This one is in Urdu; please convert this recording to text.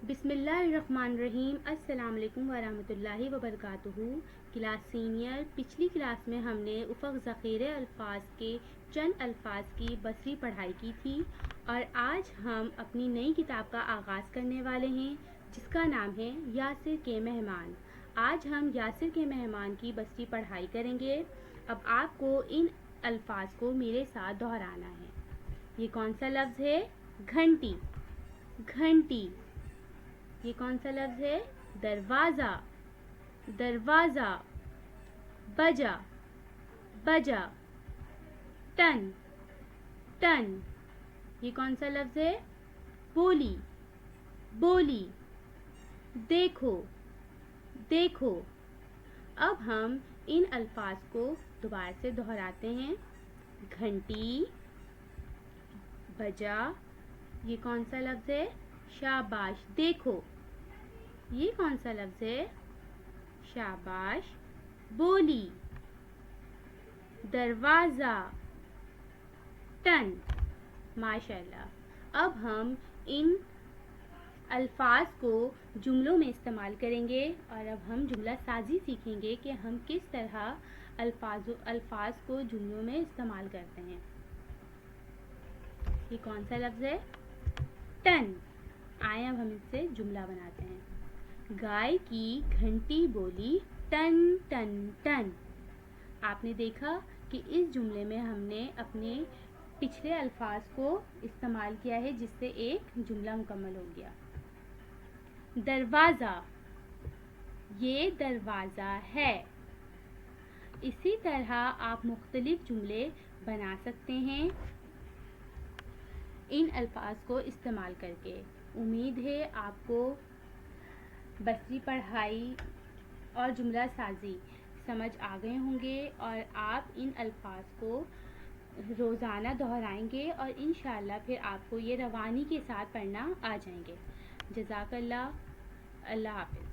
بسم اللہ الرحمن الرحیم۔ السلام علیکم ورحمۃ اللہ وبرکاتہ۔ کلاس سینئر، پچھلی کلاس میں ہم نے افق ذخیر الفاظ کے چند الفاظ کی بصری پڑھائی کی تھی، اور آج ہم اپنی نئی کتاب کا آغاز کرنے والے ہیں جس کا نام ہے یاسر کے مہمان۔ آج ہم یاسر کے مہمان کی بصری پڑھائی کریں گے۔ اب آپ کو ان الفاظ کو میرے ساتھ دہرانا ہے۔ یہ کون سا لفظ ہے؟ گھنٹی، گھنٹی۔ یہ کون سا لفظ ہے؟ دروازہ، دروازہ۔ بجا، بجا۔ ٹن، ٹن۔ یہ کون سا لفظ ہے؟ بولی، بولی۔ دیکھو، دیکھو۔ اب ہم ان الفاظ کو دوبارہ سے دہراتے ہیں۔ گھنٹی، بجا۔ یہ کون سا لفظ ہے؟ شاباش، دیکھو۔ یہ کون سا لفظ ہے؟ شاباش، بولی۔ دروازہ، ٹن۔ ماشاءاللہ۔ اب ہم ان الفاظ کو جملوں میں استعمال کریں گے، اور اب ہم جملہ سازی سیکھیں گے کہ ہم کس طرح الفاظ کو جملوں میں استعمال کرتے ہیں۔ یہ کون سا لفظ ہے؟ ٹن۔ آئیں اب ہم اس سے جملہ بناتے ہیں۔ گائے کی گھنٹی بولی ٹن ٹن ٹن۔ آپ نے دیکھا کہ اس جملے میں ہم نے اپنے پچھلے الفاظ کو استعمال کیا ہے، جس سے ایک جملہ مکمل ہو گیا۔ دروازہ، یہ دروازہ ہے۔ اسی طرح آپ مختلف جملے بنا سکتے ہیں ان الفاظ کو استعمال کر کے۔ امید ہے آپ کو بصری پڑھائی اور جملہ سازی سمجھ آ گئے ہوں گے، اور آپ ان الفاظ کو روزانہ دہرائیں گے، اور انشاءاللہ پھر آپ کو یہ روانی کے ساتھ پڑھنا آ جائیں گے۔ جزاک اللہ۔ اللہ حافظ۔